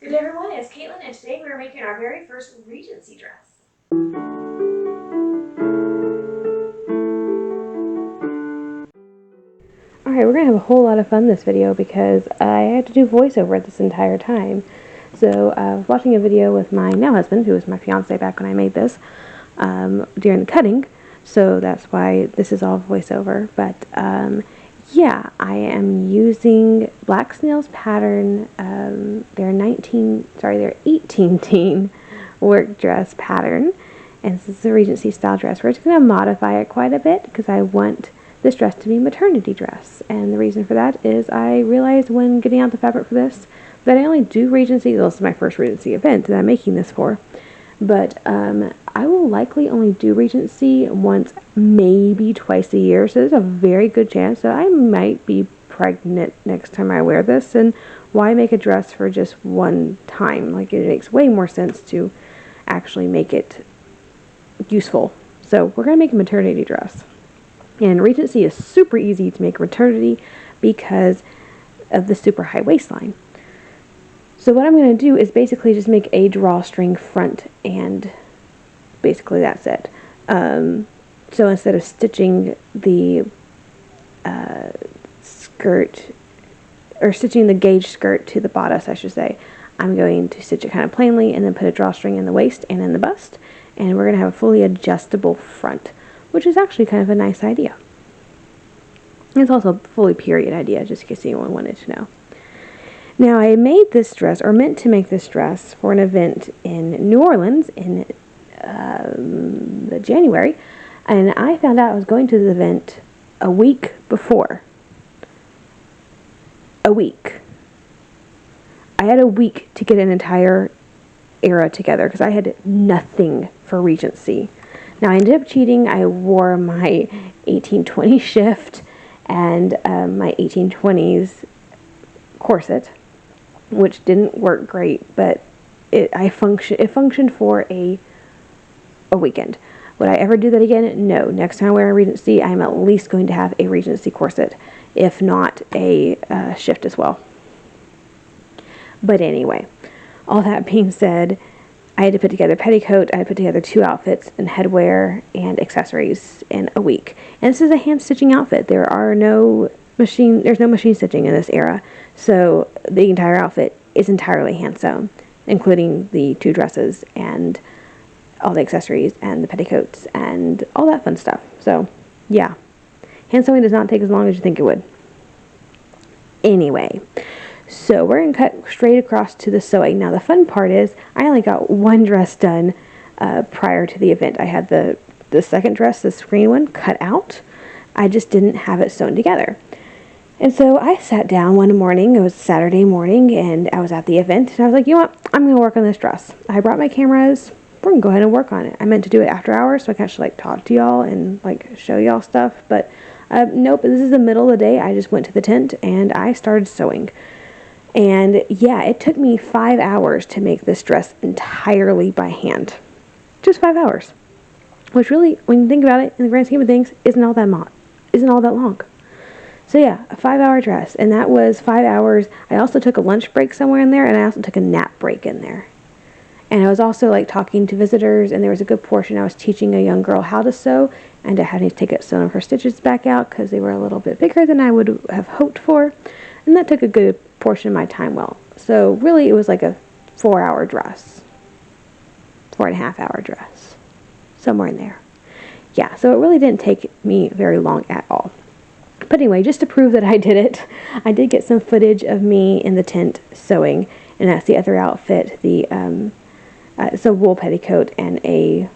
Good day everyone, it's Caitlin and today we are making our very first Regency dress. Alright, we're going to have a whole lot of fun this video because I had to do voiceover this entire time. So I was watching a video with my now husband, who was my fiance back when I made this, during the cutting. So that's why this is all voiceover. But yeah, I am using Black Snail's pattern. Their 18 teen work dress pattern. And this is a Regency style dress. We're just going to modify it quite a bit because I want this dress to be maternity dress. And the reason for that is I realized when getting out the fabric for this that I only do Regency. This is my first Regency event that I'm making this for. But I will likely only do Regency once, maybe twice a year. So there's a very good chance that I might be pregnant next time I wear this. And why make a dress for just one time? Like, it makes way more sense to actually make it useful. So we're going to make a maternity dress. And Regency is super easy to make maternity because of the super high waistline. So what I'm going to do is basically just make a drawstring front, and basically that's it. So instead of stitching the skirt, or stitching the gauge skirt to the bodice, I should say, I'm going to stitch it kind of plainly and then put a drawstring in the waist and in the bust. And we're going to have a fully adjustable front, which is actually kind of a nice idea. It's also a fully period idea, just in case anyone wanted to know. Now, I made this dress, or meant to make this dress, for an event in New Orleans in January, and I found out I was going to the event a week before. A week. I had a week to get an entire era together because I had nothing for Regency. Now, I ended up cheating. I wore my 1820 shift and my 1820s corset, which didn't work great, but it functioned for a weekend. Would I ever do that again? No. Next time I wear a Regency, I'm at least going to have a Regency corset, if not a shift as well. But anyway, all that being said, I had to put together a petticoat, I had to put together 2 outfits and headwear and accessories in a week. And this is a hand stitching outfit. There's no machine stitching in this era. So the entire outfit is entirely hand sewn, including the 2 dresses and all the accessories and the petticoats and all that fun stuff. So yeah, hand sewing does not take as long as you think it would. Anyway, so we're going to cut straight across to the sewing. Now the fun part is I only got one dress done prior to the event. I had the second dress, the screen one, cut out. I just didn't have it sewn together. And so I sat down one morning, it was Saturday morning, and I was at the event, and I was like, you know what, I'm going to work on this dress. I brought my cameras, we're going to go ahead and work on it. I meant to do it after hours so I can actually talk to y'all and show y'all stuff, but nope, this is the middle of the day. I just went to the tent and I started sewing. And yeah, it took me 5 hours to make this dress entirely by hand. Just 5 hours. Which really, when you think about it, in the grand scheme of things, isn't all that long. So yeah, a 5-hour dress. And that was 5 hours. I also took a lunch break somewhere in there, and I also took a nap break in there. And I was also talking to visitors, and there was a good portion I was teaching a young girl how to sew, and I had to take some of her stitches back out because they were a little bit bigger than I would have hoped for. And that took a good portion of my time well. So really it was like a 4-hour dress. 4.5-hour dress. Somewhere in there. Yeah, so it really didn't take me very long at all. But anyway, just to prove that I did it, I did get some footage of me in the tent sewing, and that's the other outfit, it's a wool petticoat and a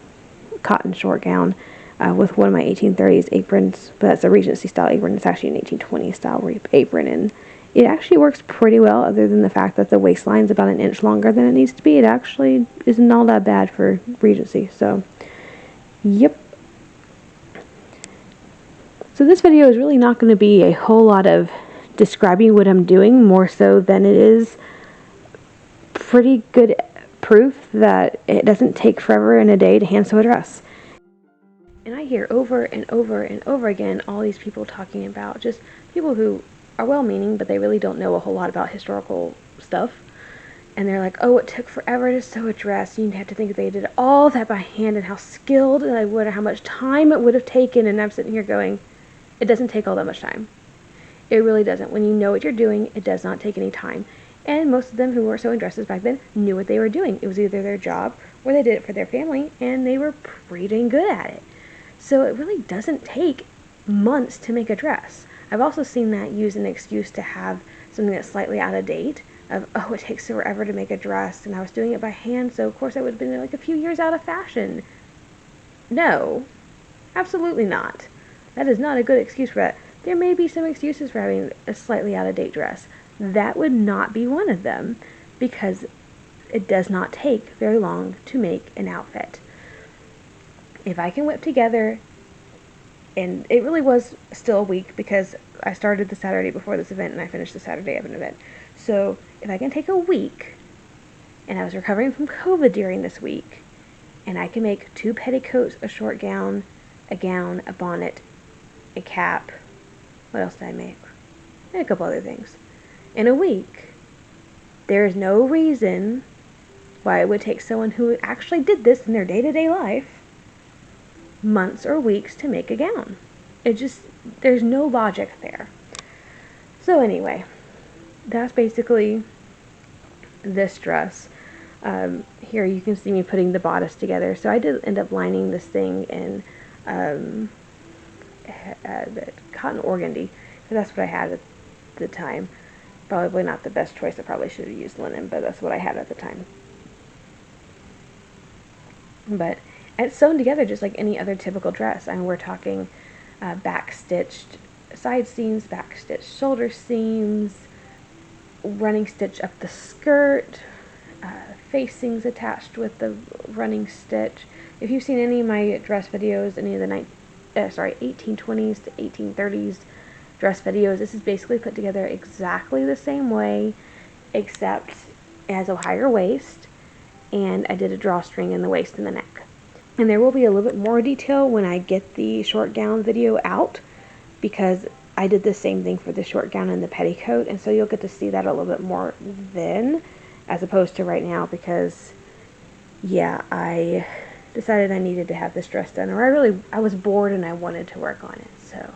cotton short gown with one of my 1830s aprons, but that's a Regency style apron. It's actually an 1820 style apron, and it actually works pretty well, other than the fact that the waistline's about an inch longer than it needs to be. It actually isn't all that bad for Regency, so yep. So this video is really not going to be a whole lot of describing what I'm doing, more so than it is pretty good proof that it doesn't take forever in a day to hand sew a dress. And I hear over and over and over again all these people talking about, just people who are well-meaning, but they really don't know a whole lot about historical stuff, And they're like, oh, it took forever to sew a dress. You have to think they did all that by hand and how skilled and I would, or how much time it would have taken. And I'm sitting here going, it doesn't take all that much time. It really doesn't. When you know what you're doing, it does not take any time. And most of them who were sewing dresses back then knew what they were doing. It was either their job or they did it for their family, and they were pretty dang good at it. So it really doesn't take months to make a dress. I've also seen that used as an excuse to have something that's slightly out of date. Of, oh, it takes forever to make a dress, and I was doing it by hand, so of course I would have been like a few years out of fashion. No, absolutely not. That is not a good excuse for that. There may be some excuses for having a slightly out of date dress. That would not be one of them, because it does not take very long to make an outfit. If I can whip together, and it really was still a week because I started the Saturday before this event and I finished the Saturday of an event. So if I can take a week, and I was recovering from COVID during this week, and I can make 2 petticoats, a short gown, a bonnet, a cap. What else did I make? And a couple other things. In a week, there is no reason why it would take someone who actually did this in their day-to-day life months or weeks to make a gown. There's no logic there. So anyway, that's basically this dress. Here you can see me putting the bodice together. So I did end up lining this thing in the cotton organdy, because that's what I had at the time. Probably not the best choice. I probably should have used linen, but that's what I had at the time. But it's sewn together just like any other typical dress. I mean, we're talking back-stitched side seams, back-stitched shoulder seams, running stitch up the skirt, facings attached with the running stitch. If you've seen any of my dress videos, any of the 1820s to 1830s dress videos, this is basically put together exactly the same way, except it has a higher waist, and I did a drawstring in the waist and the neck. And there will be a little bit more detail when I get the short gown video out, because I did the same thing for the short gown and the petticoat, and so you'll get to see that a little bit more then, as opposed to right now, because yeah, I decided I needed to have this dress done, or I was bored and I wanted to work on it. So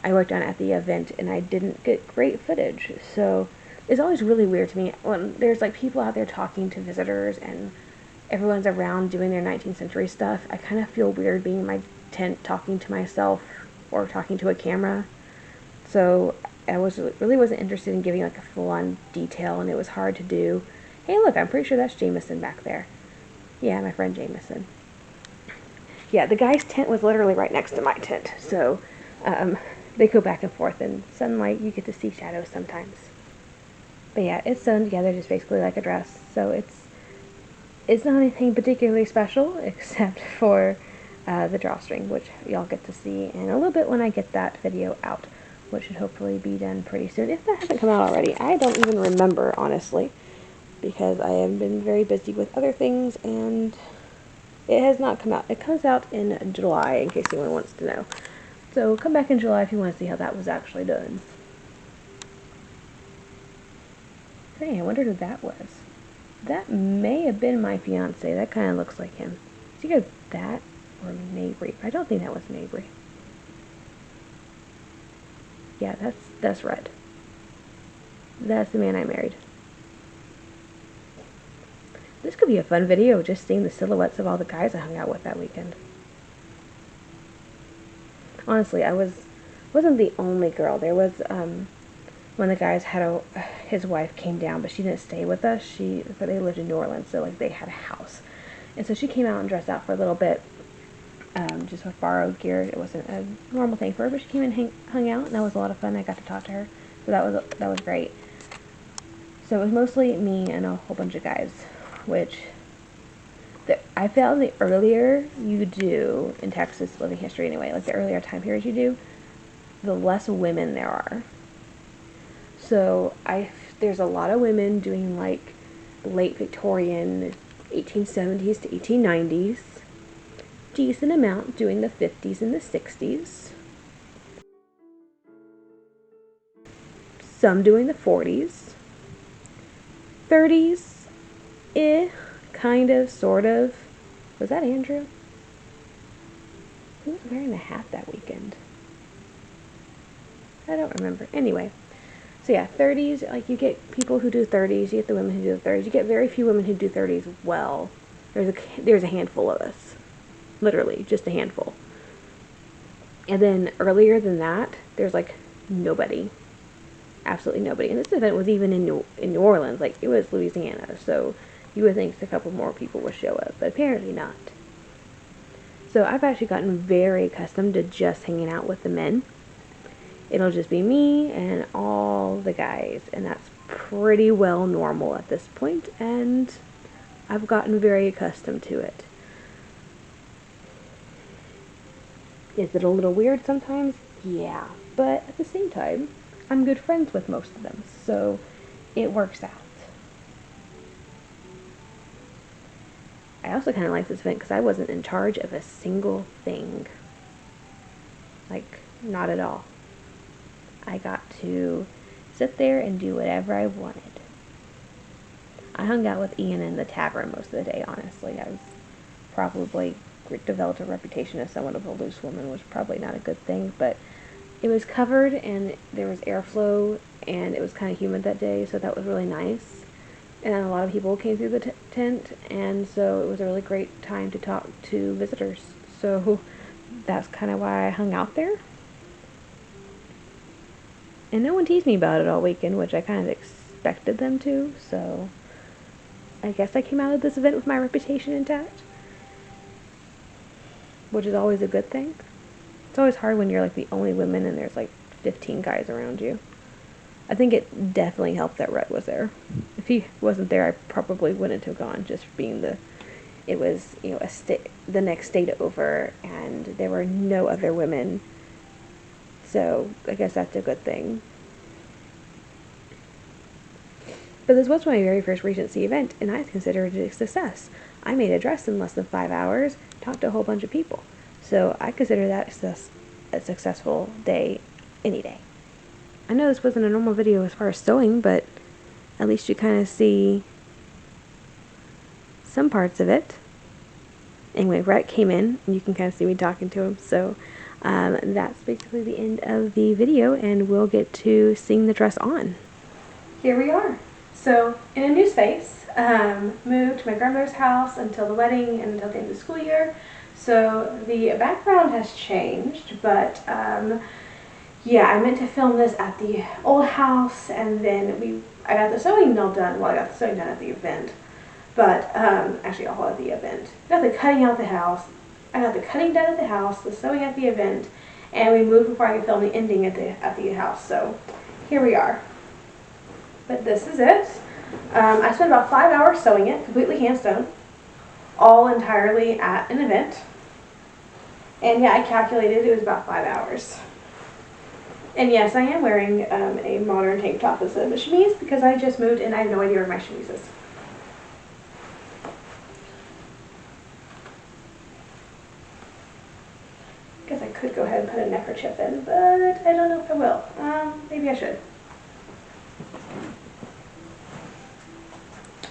I worked on it at the event and I didn't get great footage. So it's always really weird to me when there's like people out there talking to visitors and everyone's around doing their 19th century stuff. I kind of feel weird being in my tent talking to myself or talking to a camera. So I really wasn't interested in giving like a full-on detail, and it was hard to do. Hey, look, I'm pretty sure that's Jameson back there. Yeah, my friend Jameson. Yeah, the guy's tent was literally right next to my tent, so they go back and forth in sunlight. You get to see shadows sometimes. But yeah, it's sewn together just basically like a dress, so it's not anything particularly special except for the drawstring, which y'all get to see in a little bit when I get that video out, which should hopefully be done pretty soon. If that hasn't come out already, I don't even remember, honestly, because I have been very busy with other things, and it has not come out. It comes out in July, in case anyone wants to know. So come back in July if you want to see how that was actually done. Hey, I wonder who that was. That may have been my fiance. That kind of looks like him. It's either that or Mabry. I don't think that was Mabry. Yeah, that's Red. That's the man I married. This could be a fun video, just seeing the silhouettes of all the guys I hung out with that weekend. Honestly, I wasn't the only girl. There was one of the guys had his wife came down, but she didn't stay with us. But they lived in New Orleans, so like they had a house, and so she came out and dressed out for a little bit, just with borrowed gear. It wasn't a normal thing for her, but she came and hung out, and that was a lot of fun. I got to talk to her, so that was great. So it was mostly me and a whole bunch of guys, which I found the earlier you do in Texas living history anyway, like the earlier time periods you do, the less women there are. So there's a lot of women doing like late Victorian 1870s to 1890s, decent amount doing the 50s and the 60s, some doing the 40s, 30s, kind of, sort of. Was that Andrew? Who was wearing the hat that weekend? I don't remember. Anyway, so yeah, 30s, like you get people who do 30s, you get the women who do the 30s, you get very few women who do 30s well. There's a handful of us. Literally, just a handful. And then earlier than that, there's like nobody. Absolutely nobody. And this event was even in New Orleans, like it was Louisiana, so you would think a couple more people would show up, but apparently not. So I've actually gotten very accustomed to just hanging out with the men. It'll just be me and all the guys, and that's pretty well normal at this point, and I've gotten very accustomed to it. Is it a little weird sometimes? Yeah, but at the same time, I'm good friends with most of them, so it works out. I also kind of like this event because I wasn't in charge of a single thing. Like, not at all. I got to sit there and do whatever I wanted. I hung out with Ian in the tavern most of the day, honestly. I was probably developed a reputation as somewhat of a loose woman, which is probably not a good thing, but it was covered and there was airflow and it was kind of humid that day, so that was really nice. And a lot of people came through the tent, and so it was a really great time to talk to visitors. So that's kind of why I hung out there. And no one teased me about it all weekend, which I kind of expected them to, so I guess I came out of this event with my reputation intact, which is always a good thing. It's always hard when you're like the only woman and there's like 15 guys around you. I think it definitely helped that Rhett was there. If he wasn't there, I probably wouldn't have gone, just being it was, the next state over, and there were no other women. So I guess that's a good thing. But this was my very first Regency event, and I considered it a success. I made a dress in less than 5 hours, talked to a whole bunch of people. So I consider that a successful day any day. I know this wasn't a normal video as far as sewing, but at least you kind of see some parts of it. Anyway, Rhett came in, and you can kind of see me talking to him, so that's basically the end of the video, and we'll get to seeing the dress on. Here we are. So, in a new space, moved to my grandmother's house until the wedding and until the end of the school year. So, the background has changed, but yeah, I meant to film this at the old house, and then I got the sewing all done. Well, I got the sewing done at the event, but actually all at the event. I got the cutting out the house. I got the cutting done at the house, the sewing at the event, and we moved before I could film the ending at the house. So here we are. But this is it. I spent about 5 hours sewing it, completely hand sewn, all entirely at an event. And yeah, I calculated it was about 5 hours. And yes, I am wearing a modern tank top instead of a chemise because I just moved and I have no idea where my chemise is. Guess I could go ahead and put a neckerchief in, but I don't know if I will. Maybe I should.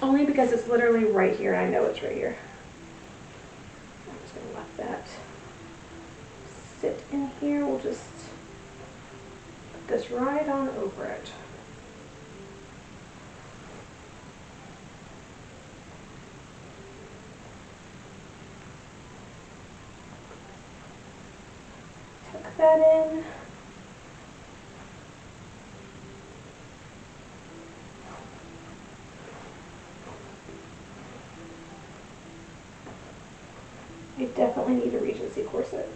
Only because it's literally right here and I know it's right here. I'm just going to let that sit in here. We'll just put this right on over it. Tuck that in. I definitely need a Regency corset.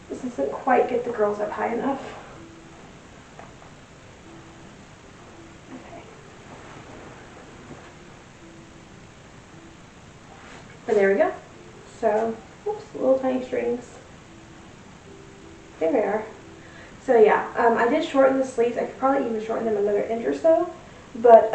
This doesn't quite get the girls up high enough. Okay. But there we go. So, oops, little tiny strings. There they are. So yeah, I did shorten the sleeves. I could probably even shorten them another inch or so. But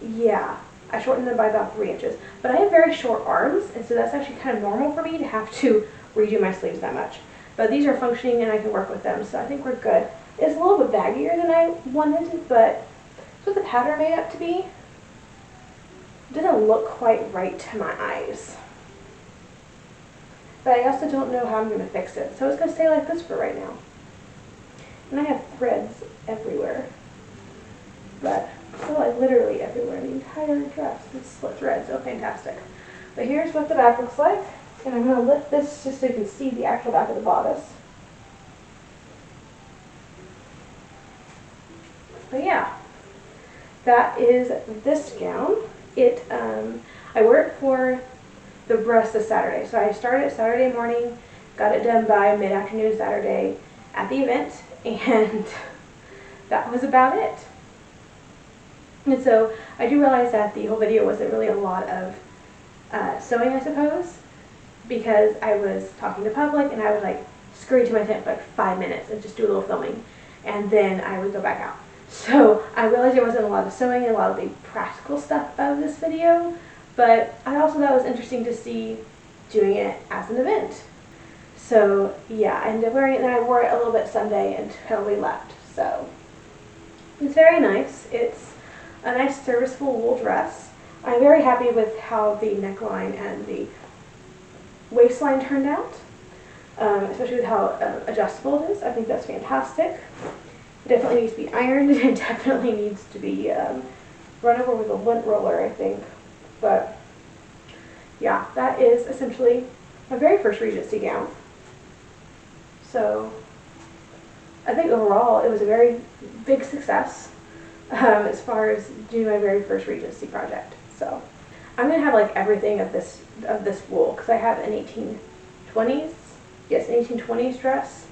yeah. I shortened them by about 3 inches. But I have very short arms, and so that's actually kind of normal for me to have to redo my sleeves that much. But these are functioning and I can work with them, so I think we're good. It's a little bit baggier than I wanted, but that's what the pattern made up to be. doesn't look quite right to my eyes. But I also don't know how I'm going to fix it. So it's going to stay like this for right now. And I have threads everywhere. But still, like literally everywhere. The entire dress is split threads. Oh, fantastic. But here's what the back looks like. And I'm going to lift this just so you can see the actual back of the bodice. But yeah, that is this gown. I wear it for the rest of Saturday. So I started Saturday morning, got it done by mid-afternoon Saturday at the event, and that was about it. And so I do realize that the whole video wasn't really a lot of sewing, I suppose, because I was talking to public and I would like scurry to my tent for like 5 minutes and just do a little filming, and then I would go back out. So I realized there wasn't a lot of sewing and a lot of the practical stuff of this video, but I also thought it was interesting to see doing it as an event. So yeah, I ended up wearing it, and then I wore it a little bit Sunday until we left. So it's very nice. It's a nice serviceable wool dress. I'm very happy with how the neckline and the waistline turned out, especially with how adjustable it is. I think that's fantastic. It definitely needs to be ironed. It definitely needs to be run over with a lint roller, I think. But yeah, that is essentially my very first Regency gown. So I think overall it was a very big success as far as doing my very first Regency project. So I'm gonna have like everything of this wool, because I have an 1820s, yes, an 1820s dress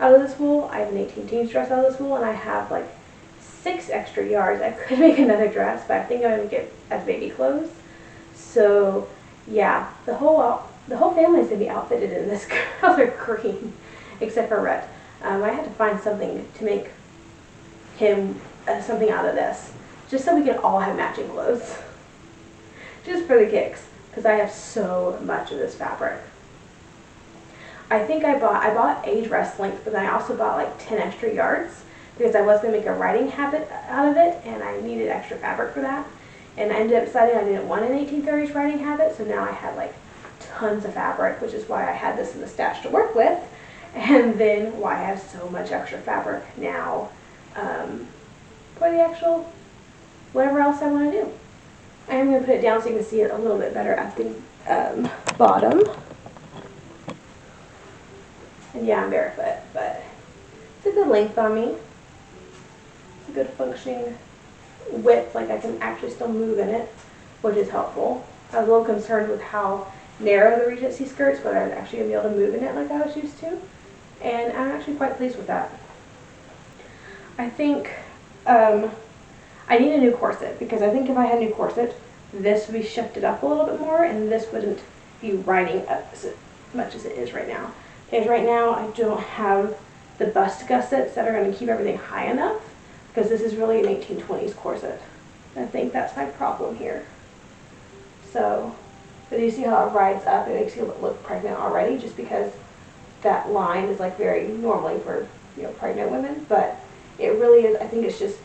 out of this wool. I have an 18 dress out of this wool, and I have like 6 extra yards. I could make another dress, but I think I'm gonna make it as baby clothes. So yeah, the whole family is gonna be outfitted in this color green, except for Rhett. I had to find something to make him something out of this, just so we can all have matching clothes, just for the kicks, because I have so much of this fabric. I think I bought a dress length, but then I also bought like 10 extra yards because I was going to make a riding habit out of it, and I needed extra fabric for that. And I ended up deciding I didn't want an 1830s riding habit, so now I had like tons of fabric, which is why I had this in the stash to work with, and then why I have so much extra fabric now for the actual whatever else I want to do. I am going to put it down so you can see it a little bit better at the bottom. And yeah, I'm barefoot, but it's a good length on me. It's a good functioning width, like I can actually still move in it, which is helpful. I was a little concerned with how narrow the Regency skirts, but I was actually going to be able to move in it like I was used to. And I'm actually quite pleased with that. I think I need a new corset, because I think if I had a new corset, this would be shifted up a little bit more, and this wouldn't be riding up as much as it is right now. Because right now I don't have the bust gussets that are going to keep everything high enough, because this is really an 1820s corset. I think that's my problem here. So, but you see how it rides up? It makes you look pregnant already, just because that line is like very normally for, you know, pregnant women. But it really is. I think it's just,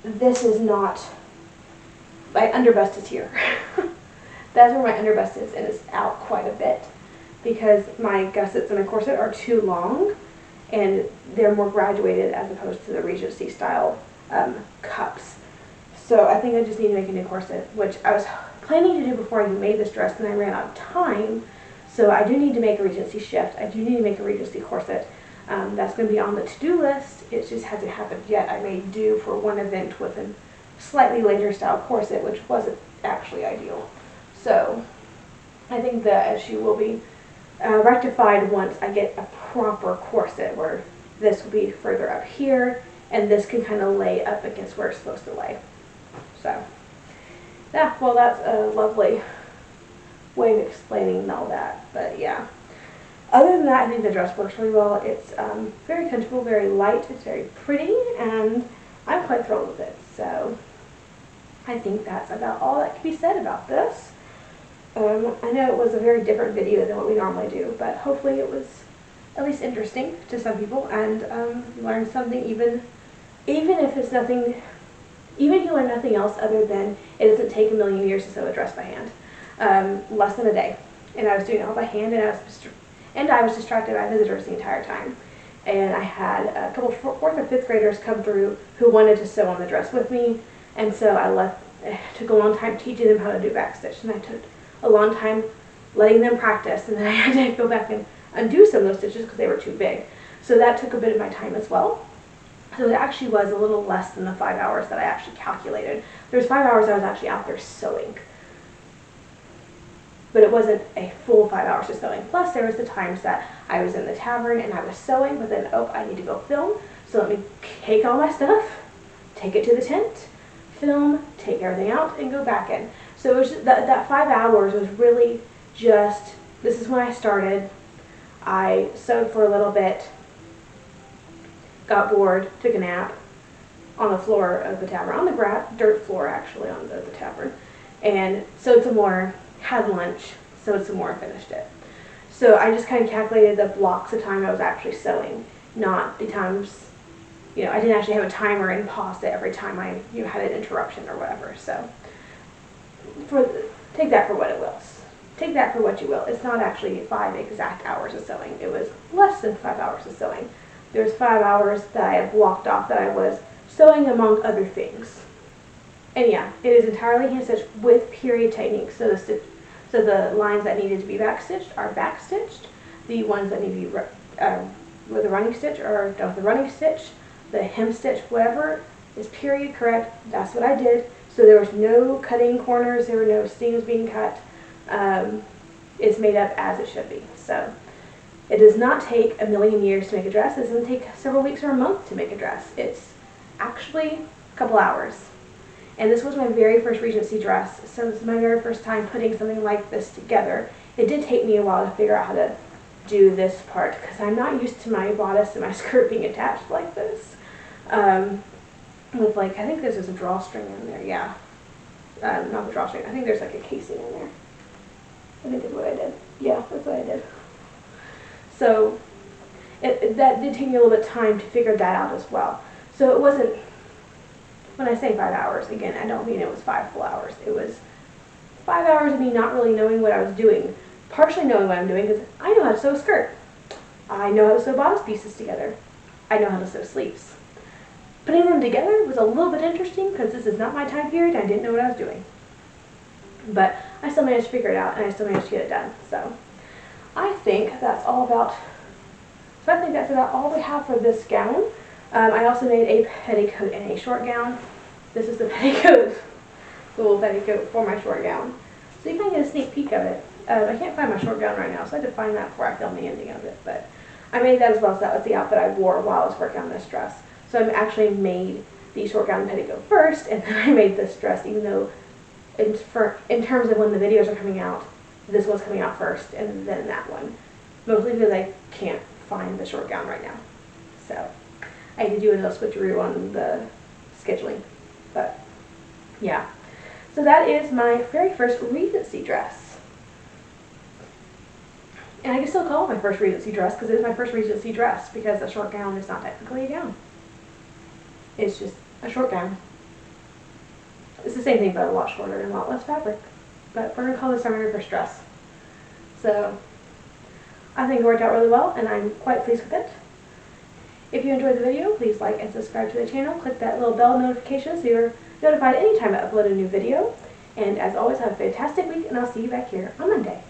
this is not, my underbust is here. That's where my underbust is, and it's out quite a bit, because my gussets and my corset are too long, and they're more graduated as opposed to the Regency style cups. So I think I just need to make a new corset, which I was planning to do before I even made this dress, and I ran out of time. So I do need to make a Regency shift. I do need to make a Regency corset. That's going to be on the to-do list. It just hasn't happened yet. I may do for one event with a slightly later style corset, which wasn't actually ideal. So I think the issue will be rectified once I get a proper corset, where this will be further up here, and this can kind of lay up against where it's supposed to lay. So yeah, well, that's a lovely way of explaining all that. But yeah, other than that, I think the dress works really well. It's very comfortable, very light, it's very pretty, and I'm quite thrilled with it. So I think that's about all that can be said about this. I know it was a very different video than what we normally do, but hopefully it was at least interesting to some people, and learned something, even if it's nothing Even if you learn nothing else other than it doesn't take a million years to sew a dress by hand. Less than a day. And I was doing it all by hand, and I was distracted by visitors the entire time. And I had a couple 4th or 5th graders come through who wanted to sew on the dress with me, and so it took a long time teaching them how to do backstitch, and I took a long time letting them practice, and then I had to go back and undo some of those stitches because they were too big. So that took a bit of my time as well. So it actually was a little less than the 5 hours that I actually calculated. There was 5 hours I was actually out there sewing. But it wasn't a full 5 hours of sewing. Plus there was the times that I was in the tavern and I was sewing, but then, oh, I need to go film. So let me take all my stuff, take it to the tent, film, take everything out, and go back in. So it was just, that 5 hours was really just, this is when I started. I sewed for a little bit, got bored, took a nap on the floor of the tavern, on the dirt floor actually, on the tavern, and sewed some more, had lunch, sewed some more, and finished it. So I just kind of calculated the blocks of time I was actually sewing, not the times, I didn't actually have a timer and paused it every time I had an interruption or whatever. So take that for what it will. Take that for what you will. It's not actually 5 exact hours of sewing. It was less than 5 hours of sewing. There's 5 hours that I have blocked off that I was sewing among other things. And yeah, it is entirely hand stitched with period techniques. So the lines that needed to be backstitched are backstitched. The ones that need to be with a running stitch are done with a running stitch. The hem stitch, whatever, is period correct. That's what I did. So there was no cutting corners. There were no seams being cut. It's made up as it should be. So it does not take a million years to make a dress. It doesn't take several weeks or a month to make a dress. It's actually a couple hours. And this was my very first Regency dress, so this is my very first time putting something like this together. It did take me a while to figure out how to do this part, because I'm not used to my bodice and my skirt being attached like this. With I think this is a drawstring in there, yeah. Not the drawstring, I think there's like a casing in there. I think that's what I did. Yeah, that's what I did. So that did take me a little bit of time to figure that out as well. So it wasn't, when I say 5 hours, again, I don't mean it was 5 full hours. It was 5 hours of me not really knowing what I was doing. Partially knowing what I'm doing because I know how to sew a skirt. I know how to sew bodice pieces together. I know how to sew sleeves. Putting them together was a little bit interesting because this is not my time period and I didn't know what I was doing. But I still managed to figure it out and I still managed to get it done. So I think that's about all we have for this gown. I also made a petticoat and a short gown. This is the petticoat, the little petticoat for my short gown. So you can get a sneak peek of it. I can't find my short gown right now, so I had to find that before I filmed the ending of it. But I made that as well, so that was the outfit I wore while I was working on this dress. So I actually made the short gown and petticoat first, and then I made this dress, even though in terms of when the videos are coming out, this one's coming out first, and then that one. Mostly because I can't find the short gown right now. So I had to do a little switcheroo on the scheduling. But yeah. So that is my very first Regency dress. And I can still call it my first Regency dress because it is my first Regency dress because a short gown is not technically a gown. It's just a short gown. It's the same thing but a lot shorter and a lot less fabric. But we're going to call this our very first dress. So I think it worked out really well and I'm quite pleased with it. If you enjoyed the video, please like and subscribe to the channel. Click that little bell notification so you're notified anytime I upload a new video. And as always, have a fantastic week and I'll see you back here on Monday.